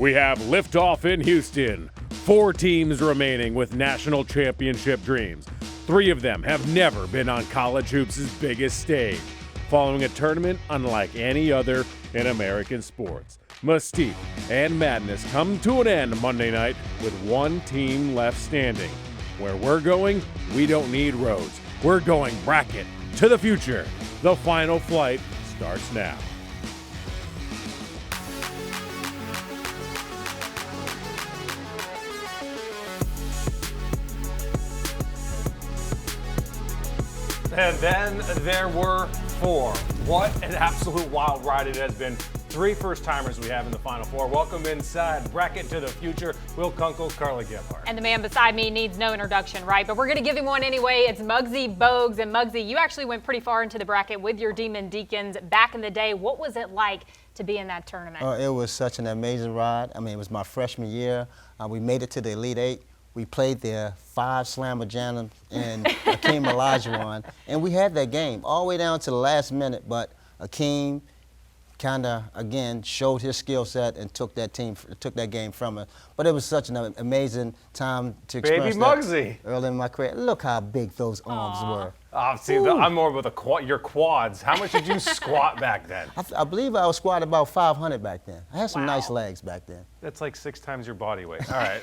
We have liftoff in Houston. 4 teams remaining with national championship dreams. 3 of them have never been on college hoops' biggest stage, following a tournament unlike any other in American sports. Mystique and madness come to an end Monday night with 1 team left standing. Where we're going, we don't need roads. We're going bracket to the future. The final flight starts now. And then there were 4. What an absolute wild ride it has been. 3 first-timers we have in the Final Four. Welcome inside Bracket to the Future. Will Kunkel, Carly Gebhardt. And the man beside me needs no introduction, right? But we're going to give him one anyway. It's Muggsy Bogues. And Muggsy, you actually went pretty far into the bracket with your Demon Deacons back in the day. What was it like to be in that tournament? It was such an amazing ride. I mean, it was my freshman year. We made it to the Elite 8. We played there 5 Slamma Jams and Akeem Olajuwon, and we had that game all the way down to the last minute, but Akeem kind of, again, showed his skill set and took that game from us. But it was such an amazing time to experience Baby Muggsy. Early in my career. Look how big those arms were. Oh, see, I'm more with your quads. How much did you squat back then? I believe I was squatting about 500 back then. I had some nice legs back then. That's like 6 times your body weight. All right.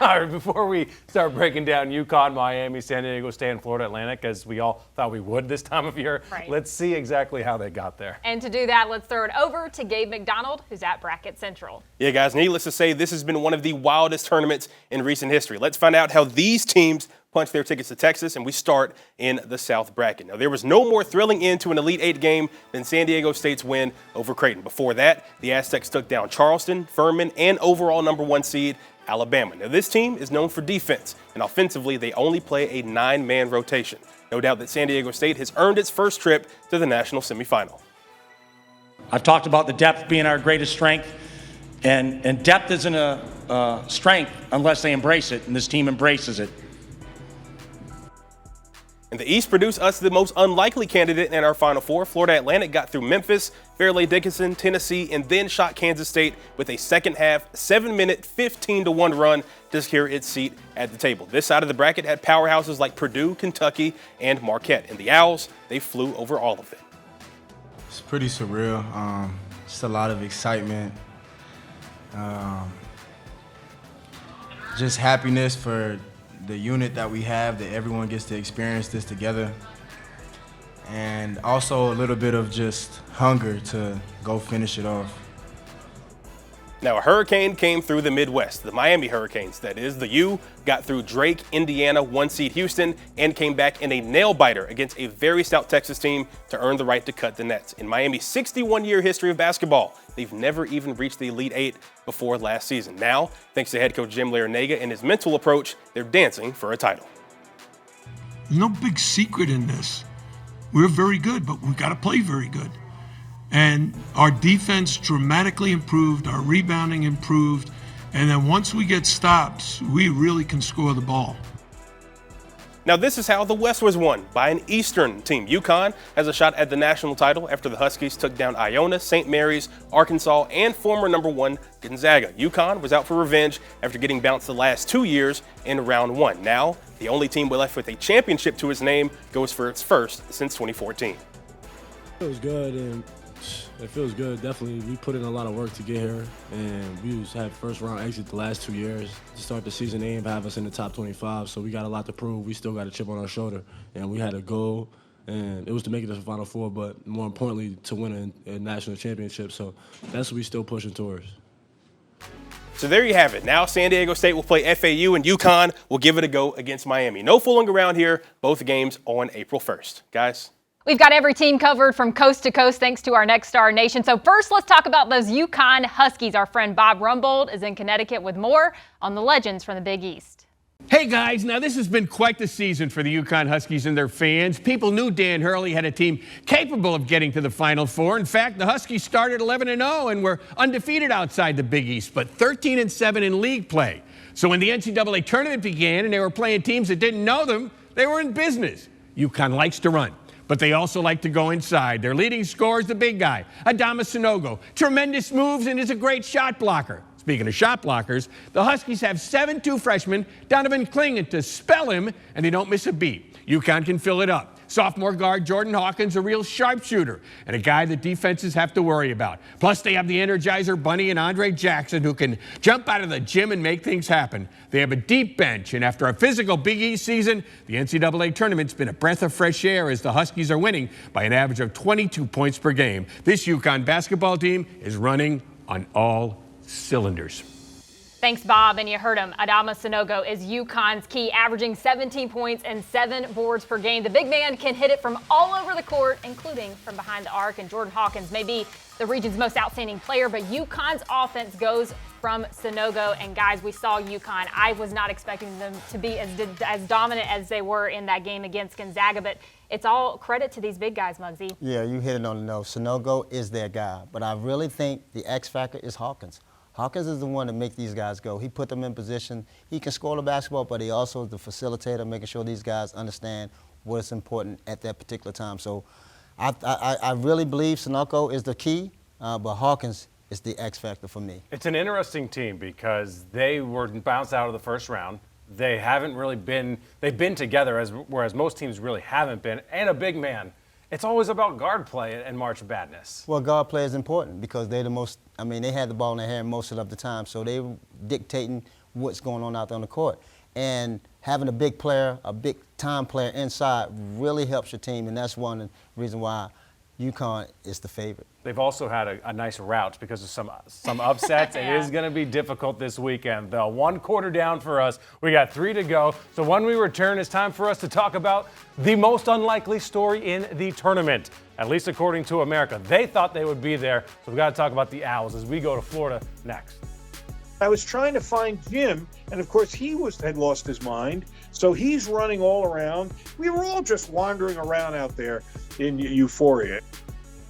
All right, before we start breaking down UConn, Miami, San Diego State, and Florida Atlantic, as we all thought we would this time of year, let's see exactly how they got there. And to do that, let's throw it over to Gabe McDonald, who's at Bracket Central. Yeah, guys, needless to say, this has been one of the wildest tournaments in recent history. Let's find out how these teams punched their tickets to Texas, and we start in the South bracket. Now, there was no more thrilling end to an Elite 8 game than San Diego State's win over Creighton. Before that, the Aztecs took down Charleston, Furman, and overall #1 seed Alabama. Now, this team is known for defense, and offensively, they only play a 9-man rotation. No doubt that San Diego State has earned its first trip to the national semifinal. I've talked about the depth being our greatest strength, and depth isn't a strength unless they embrace it, and this team embraces it. And the East produced us the most unlikely candidate in our Final Four. Florida Atlantic got through Memphis, Fairleigh Dickinson, Tennessee, and then shot Kansas State with a second-half, 7-minute, 15-1 run to secure its seat at the table. This side of the bracket had powerhouses like Purdue, Kentucky, and Marquette. And the Owls, they flew over all of it. It's pretty surreal. Just a lot of excitement. Just happiness for the unit that we have, that everyone gets to experience this together. And also a little bit of just hunger to go finish it off. Now, a hurricane came through the Midwest. The Miami Hurricanes, that is. The U got through Drake, Indiana, 1 seed Houston, and came back in a nail-biter against a very stout Texas team to earn the right to cut the nets. In Miami's 61-year history of basketball, they've never even reached the Elite 8 before last season. Now, thanks to head coach Jim Larrañaga and his mental approach, they're dancing for a title. There's no big secret in this. We're very good, but we've got to play very good. And our defense dramatically improved, our rebounding improved, and then once we get stops, we really can score the ball. Now, this is how the West was won, by an Eastern team. UConn has a shot at the national title after the Huskies took down Iona, St. Mary's, Arkansas, and former #1 Gonzaga. UConn was out for revenge after getting bounced the last 2 years in round 1. Now, the only team left with a championship to its name goes for its first since 2014. It was good, and it feels good. Definitely, we put in a lot of work to get here, and we just had first round exit the last 2 years. To start the season, they didn't have us in the top 25, so we got a lot to prove. We still got a chip on our shoulder, and we had a goal, and it was to make it to the Final Four, but more importantly, to win a national championship. So that's what we still pushing towards. So there you have it. Now San Diego State will play FAU, and UConn will give it a go against Miami. No fooling around here. Both games on April 1st. Guys? We've got every team covered from coast to coast thanks to our Next Star Nation. So first, let's talk about those UConn Huskies. Our friend Bob Rumbold is in Connecticut with more on the legends from the Big East. Hey guys, now this has been quite the season for the UConn Huskies and their fans. People knew Dan Hurley had a team capable of getting to the Final Four. In fact, the Huskies started 11-0 and were undefeated outside the Big East, but 13-7 in league play. So when the NCAA tournament began and they were playing teams that didn't know them, they were in business. UConn likes to run, but they also like to go inside. Their leading scorer is the big guy, Adama Sanogo. Tremendous moves and is a great shot blocker. Speaking of shot blockers, the Huskies have 7'2" freshman Donovan Clingan to spell him, and they don't miss a beat. UConn can fill it up. Sophomore guard Jordan Hawkins, a real sharpshooter, and a guy that defenses have to worry about. Plus, they have the Energizer Bunny and Andre Jackson, who can jump out of the gym and make things happen. They have a deep bench, and after a physical Big East season, the NCAA tournament's been a breath of fresh air as the Huskies are winning by an average of 22 points per game. This UConn basketball team is running on all cylinders. Thanks, Bob. And you heard him. Adama Sanogo is UConn's key, averaging 17 points and 7 boards per game. The big man can hit it from all over the court, including from behind the arc. And Jordan Hawkins may be the region's most outstanding player, but UConn's offense goes from Sanogo. And guys, we saw UConn. I was not expecting them to be as dominant as they were in that game against Gonzaga, but it's all credit to these big guys, Muggsy. Yeah, you hit it on the nose. Sanogo is their guy, but I really think the X factor is Hawkins. Hawkins is the one to make these guys go. He put them in position. He can score the basketball, but he also is the facilitator, making sure these guys understand what's important at that particular time. So I really believe Sanogo is the key, but Hawkins is the X factor for me. It's an interesting team because they were bounced out of the first round. They haven't really been – they've been together, whereas most teams really haven't been, and a big man. It's always about guard play and March Madness. Well, guard play is important because they're the most – I mean, they had the ball in their hand most of the time, so they were dictating what's going on out there on the court. And having a big player, a big-time player inside really helps your team, and that's one reason why UConn is the favorite. They've also had a nice route because of some upsets. Yeah. It is going to be difficult this weekend, though. 1 quarter down for us. We got 3 to go. So when we return, it's time for us to talk about the most unlikely story in the tournament, at least according to America. They thought they would be there, so we've got to talk about the Owls as we go to Florida next. I was trying to find Jim, and of course he had lost his mind, so he's running all around. We were all just wandering around out there in euphoria.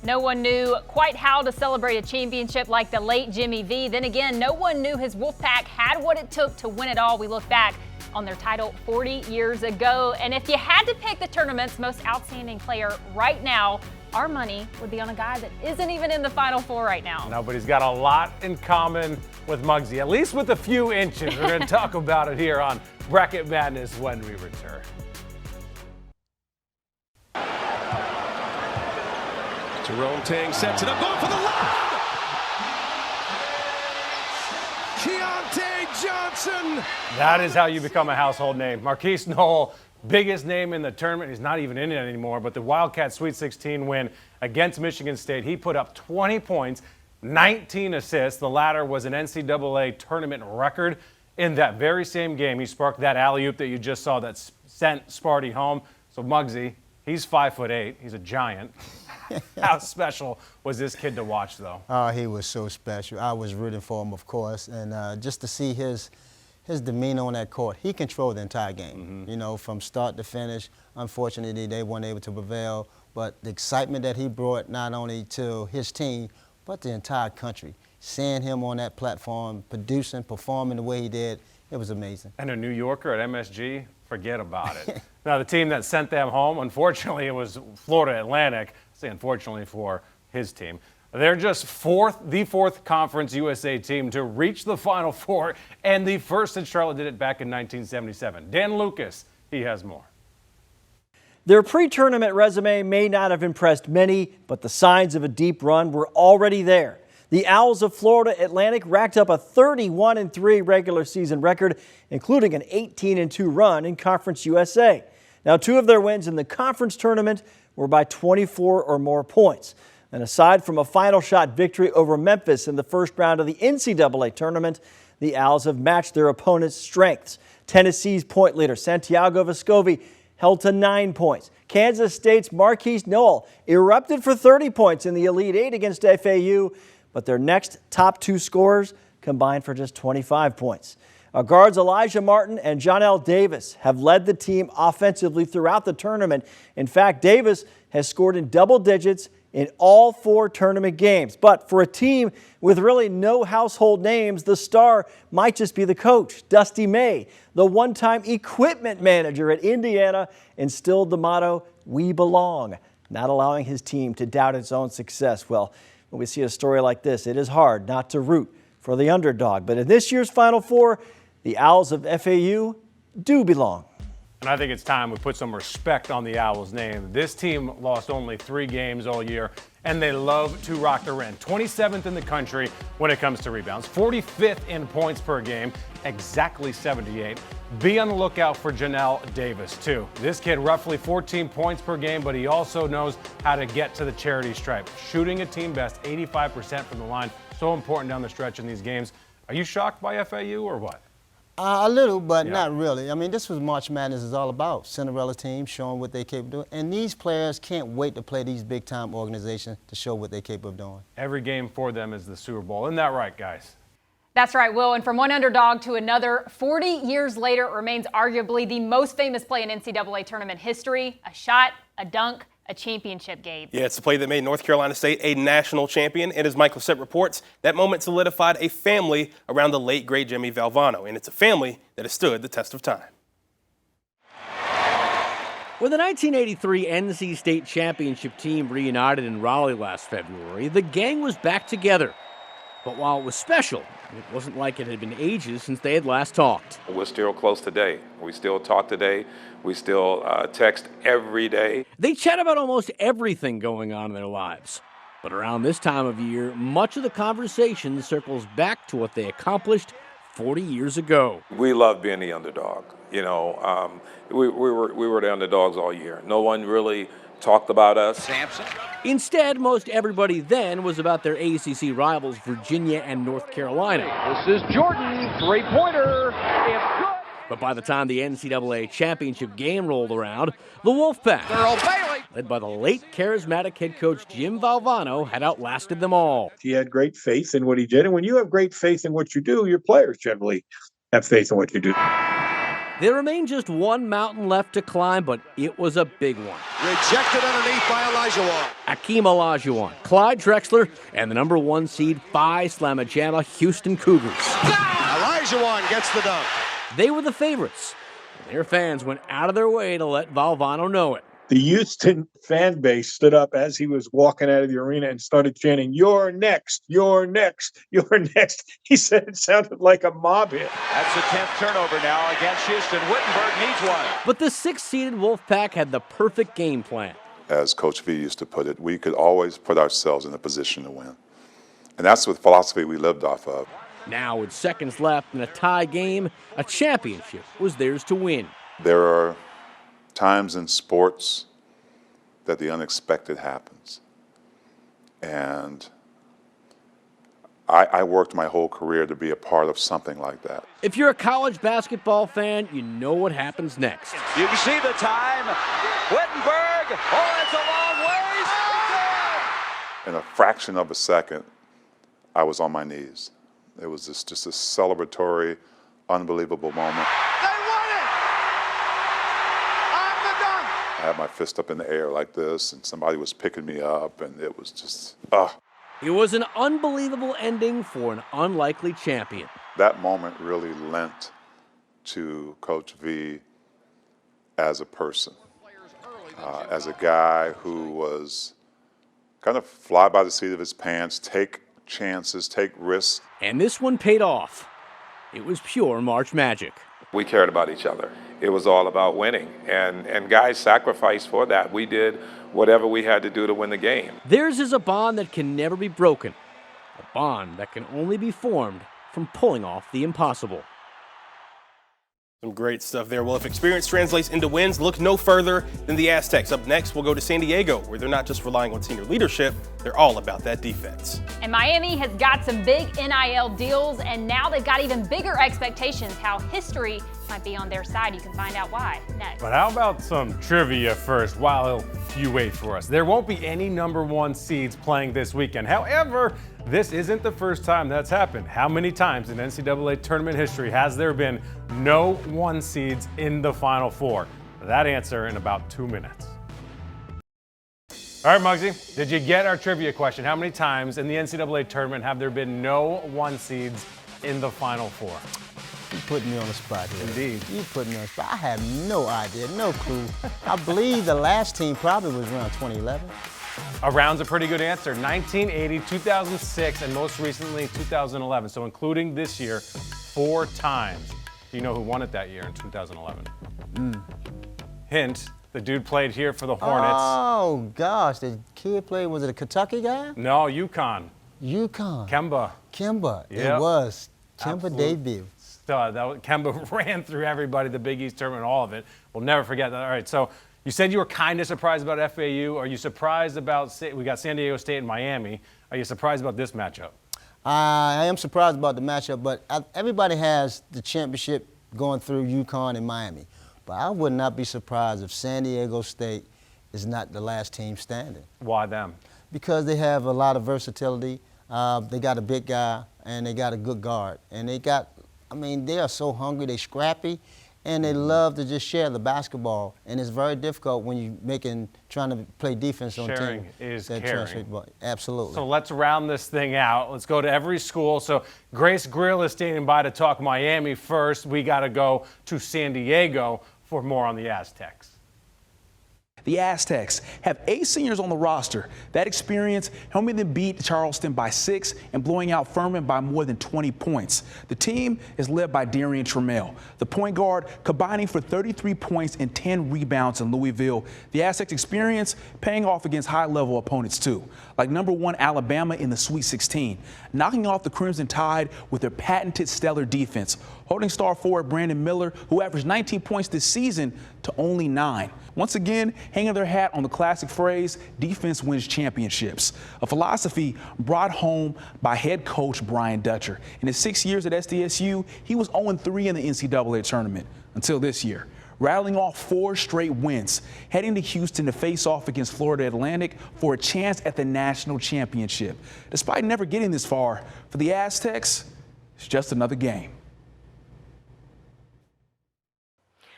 No one knew quite how to celebrate a championship like the late Jimmy V. Then again, no one knew his Wolfpack had what it took to win it all. We look back on their title 40 years ago. And if you had to pick the tournament's most outstanding player right now, our money would be on a guy that isn't even in the Final Four right now. No, but he's got a lot in common with Muggsy, at least with a few inches. We're going to talk about it here on Bracket Madness when we return. Jerome Tang sets it up, going for the lob! Keontae Johnson! That is how you become a household name. Marquise Knoll, biggest name in the tournament. He's not even in it anymore, but the Wildcat Sweet 16 win against Michigan State. He put up 20 points, 19 assists. The latter was an NCAA tournament record. In that very same game, he sparked that alley-oop that you just saw that sent Sparty home. So Muggsy, he's 5'8". He's a giant. How special was this kid to watch, though? Oh, he was so special. I was rooting for him, of course, and just to see his demeanor on that court. He controlled the entire game, you know, from start to finish. Unfortunately, they weren't able to prevail, but the excitement that he brought not only to his team, but the entire country. Seeing him on that platform, producing, performing the way he did, it was amazing. And a New Yorker at MSG, forget about it. Now, the team that sent them home, unfortunately, it was Florida Atlantic. I say unfortunately for his team. They're just the fourth Conference USA team to reach the Final Four, and the first since Charlotte did it back in 1977. Dan Lucas, he has more. Their pre-tournament resume may not have impressed many, but the signs of a deep run were already there. The Owls of Florida Atlantic racked up a 31-3 regular season record, including an 18-2 run in Conference USA. Now, 2 of their wins in the conference tournament were by 24 or more points. And aside from a final shot victory over Memphis in the first round of the NCAA tournament, the Owls have matched their opponent's strengths. Tennessee's point leader, Santiago Vescovi, held to 9 points. Kansas State's Marquise Knoll erupted for 30 points in the Elite Eight against FAU, but their next top 2 scorers combined for just 25 points. Guards Elijah Martin and Johnell Davis have led the team offensively throughout the tournament. In fact, Davis has scored in double digits in all 4 tournament games. But for a team with really no household names, the star might just be the coach. Dusty May, the one-time equipment manager at Indiana, instilled the motto, "We belong," not allowing his team to doubt its own success. Well, when we see a story like this, it is hard not to root for the underdog. But in this year's Final Four, the Owls of FAU do belong. And I think it's time we put some respect on the Owls' name. This team lost only 3 games all year, and they love to rock the rim. 27th in the country when it comes to rebounds, 45th in points per game, exactly 78. Be on the lookout for Janelle Davis, too. This kid, roughly 14 points per game, but he also knows how to get to the charity stripe. Shooting a team best 85% from the line, so important down the stretch in these games. Are you shocked by FAU or what? A little, but not really. I mean, this was March Madness is all about. Cinderella team showing what they're capable of doing. And these players can't wait to play these big-time organizations to show what they're capable of doing. Every game for them is the Super Bowl. Isn't that right, guys? That's right, Will. And from one underdog to another, 40 years later, it remains arguably the most famous play in NCAA tournament history. A shot, a dunk, a championship game. Yeah, it's the play that made North Carolina State a national champion. And as Michael Sett reports, that moment solidified a family around the late, great Jimmy Valvano. And it's a family that has stood the test of time. When the 1983 NC State championship team reunited in Raleigh last February, the gang was back together. But while it was special, it wasn't like it had been ages since they had last talked. We're still close today. We still talk today. We still text every day. They chat about almost everything going on in their lives. But around this time of year, much of the conversation circles back to what they accomplished 40 years ago. We love being the underdog. You know, we were the underdogs all year. No one really talked about us. Sampson. Instead, most everybody then was about their ACC rivals, Virginia and North Carolina. This is Jordan, three-pointer. It's good. But by the time the NCAA championship game rolled around, the Wolfpack, led by the late charismatic head coach Jim Valvano, had outlasted them all. He had great faith in what he did, and when you have great faith in what you do, your players generally have faith in what you do. There remained just one mountain left to climb, but it was a big one. Rejected underneath by Olajuwon. Akeem Olajuwon, Clyde Drexler, and the number 1 seed Phi Slama Jama Houston Cougars. Olajuwon gets the dunk. They were the favorites. Their fans went out of their way to let Valvano know it. The Houston fan base stood up as he was walking out of the arena and started chanting, "You're next, you're next, you're next." He said it sounded like a mob hit. That's the 10th turnover now against Houston. Wittenberg needs one. But the 6th-seeded Wolfpack had the perfect game plan. As Coach V used to put it, we could always put ourselves in a position to win. And that's the philosophy we lived off of. Now, with seconds left in a tie game, a championship was theirs to win. There are times in sports that the unexpected happens. And I worked my whole career to be a part of something like that. If you're a college basketball fan, you know what happens next. You can see the time. Wittenberg. Oh, that's a long ways. In a fraction of a second, I was on my knees. It was just a celebratory, unbelievable moment. I had my fist up in the air like this, and somebody was picking me up, and it was just, It was an unbelievable ending for an unlikely champion. That moment really lent to Coach V as a person, as a guy who was kind of fly by the seat of his pants, take chances, take risks. And this one paid off. It was pure March magic. We cared about each other. It was all about winning, and guys sacrificed for that. We did whatever we had to do to win the game. Theirs is a bond that can never be broken, a bond that can only be formed from pulling off the impossible. Some great stuff there. Well, if experience translates into wins, look no further than the Aztecs. Up next, we'll go to San Diego, where they're not just relying on senior leadership, they're all about that defense. And Miami has got some big NIL deals, and now they've got even bigger expectations. How history might be on their side. You can find out why next. But how about some trivia first while you wait for us? There won't be any number 1 seeds playing this weekend. However, this isn't the first time that's happened. How many times in NCAA tournament history has there been no 1 seeds in the Final Four? That answer in about 2 minutes. All right, Muggsy, did you get our trivia question? How many times in the NCAA tournament have there been no 1 seeds in the Final Four? You put me on the spot here. Indeed. You put me on the spot. I have no idea, no clue. I believe the last team probably was around 2011. Around's a pretty good answer. 1980, 2006, and most recently 2011. So including this year, 4 times. Do you know who won it that year in 2011? Hint, the dude played here for the Hornets. Oh, gosh. The kid played, was it a Kentucky guy? No, UConn. UConn. Kemba. Kemba. Yep. It was. Kemba Absolute debut. Stud. Kemba ran through everybody, the Big East tournament, all of it. We'll never forget that. All right, so you said you were kind of surprised about FAU. Are you surprised about, we got San Diego State and Miami. Are you surprised about this matchup? I am surprised about the matchup, but everybody has the championship going through UConn and Miami. But I would not be surprised if San Diego State is not the last team standing. Why them? Because they have a lot of versatility. They got a big guy, and they got a good guard. And they got, I mean, they are so hungry, they scrappy, and they love to just share the basketball. And it's very difficult when you're trying to play defense on Sharing team. is that caring. translate ball. Absolutely. So let's round this thing out. Let's go to every school. So Grace Grill is standing by to talk Miami first. We got to go to San Diego for more on the Aztecs. The Aztecs have 8 seniors on the roster. That experience helping them beat Charleston by 6 and blowing out Furman by more than 20 points. The team is led by Darian Trammell, the point guard, combining for 33 points and 10 rebounds in Louisville. The Aztecs experience paying off against high-level opponents too, like #1 Alabama in the Sweet 16, knocking off the Crimson Tide with their patented stellar defense, holding star forward Brandon Miller, who averaged 19 points this season, to only 9. Once again, hanging their hat on the classic phrase, defense wins championships, a philosophy brought home by head coach Brian Dutcher. In his 6 years at SDSU, he was 0-3 in the NCAA tournament until this year, rattling off 4 straight wins, heading to Houston to face off against Florida Atlantic for a chance at the national championship. Despite never getting this far, for the Aztecs, it's just another game.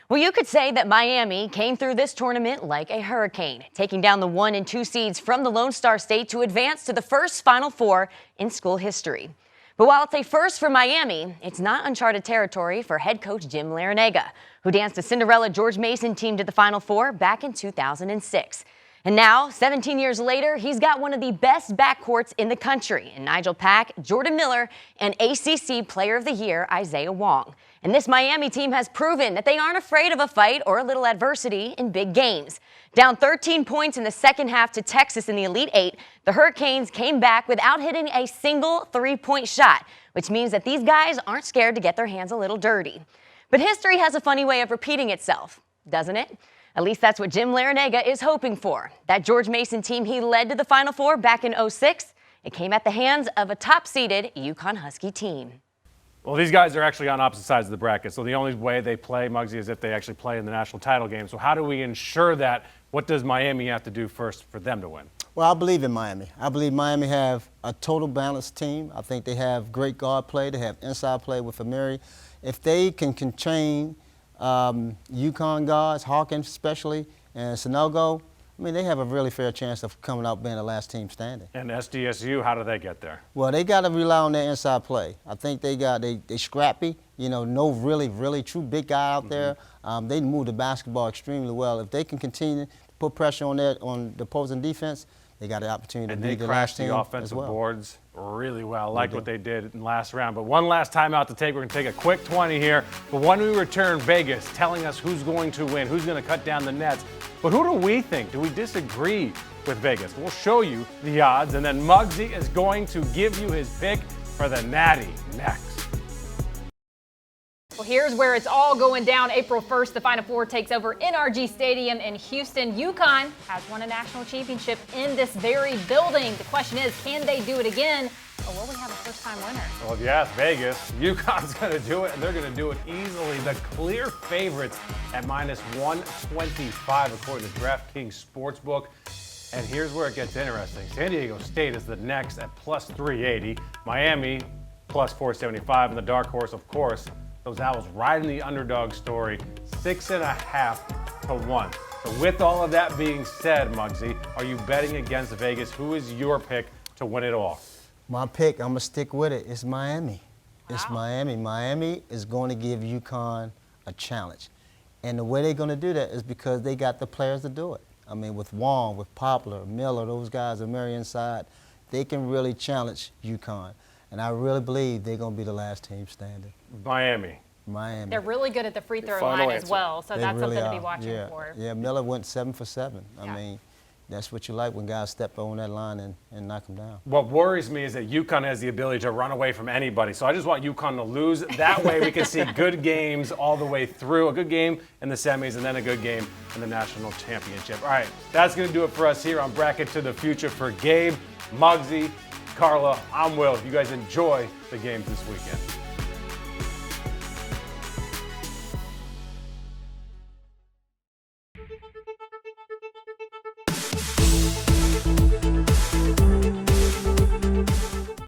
Well, you could say that Miami came through this tournament like a hurricane, taking down the 1 and 2 seeds from the Lone Star State to advance to the first Final Four in school history. But while it's a first for Miami, it's not uncharted territory for head coach Jim Larrañaga, who danced a Cinderella George Mason team to the Final Four back in 2006. And now, 17 years later, he's got one of the best backcourts in the country in Nigel Pack, Jordan Miller, and ACC Player of the Year Isaiah Wong. And this Miami team has proven that they aren't afraid of a fight or a little adversity in big games. Down 13 points in the second half to Texas in the Elite Eight, the Hurricanes came back without hitting a single 3-point shot, which means that these guys aren't scared to get their hands a little dirty. But history has a funny way of repeating itself, doesn't it? At least that's what Jim Larrañaga is hoping for. That George Mason team he led to the Final Four back in 06, it came at the hands of a top-seeded UConn Husky team. Well, these guys are actually on opposite sides of the bracket, so the only way they play, Muggsy, is if they actually play in the national title game. So how do we ensure that? What does Miami have to do first for them to win? Well, I believe in Miami. I believe Miami have a total balanced team. I think they have great guard play. They have inside play with Amiri. If they can contain UConn guards, Hawkins especially, and Sanogo, I mean, they have a really fair chance of coming out being the last team standing. And SDSU, how do they get there? Well, they got to rely on their inside play. I think they scrappy, you know, no really true big guy out there. They move the basketball extremely well. If they can continue to put pressure on the opposing defense, they got the opportunity to be the last team the offensive as well. boards really well. I like what they did in the last round. But one last timeout to take. We're going to take a quick 20 here. But when we return, Vegas telling us who's going to win, who's going to cut down the nets. But who do we think? Do we disagree with Vegas? We'll show you the odds. And then Muggsy is going to give you his pick for the Natty next. Well, here's where it's all going down. April 1st, the Final Four takes over NRG Stadium in Houston. UConn has won a national championship in this very building. The question is, can they do it again, or will we have a first-time winner? Well, if you ask Vegas, UConn's going to do it, and they're going to do it easily. The clear favorites at -125, according to DraftKings Sportsbook. And here's where it gets interesting. San Diego State is the next at +380. Miami +475, and the dark horse, of course, those Owls riding the underdog story, 6.5 to 1. So with all of that being said, Muggsy, are you betting against Vegas? Who is your pick to win it all? My pick, I'm going to stick with it. It's Miami. It's Miami. Miami is going to give UConn a challenge. And the way they're going to do that is because they got the players to do it. I mean, with Wong, with Poplar, Miller, those guys are very inside. They can really challenge UConn. And I really believe they're going to be the last team standing. Miami. They're really good at the free throw Final line as answer. well, so They that's really something to be are. watching for. Yeah, Miller went 7 for 7. I mean, that's what you like when guys step on that line and knock them down. What worries me is that UConn has the ability to run away from anybody. So I just want UConn to lose. That way we can see good games all the way through. A good game in the semis and then a good game in the national championship. All right, that's going to do it for us here on Bracket to the Future. For Gabe, Muggsy, Carla, I'm Will. You guys enjoy the games this weekend.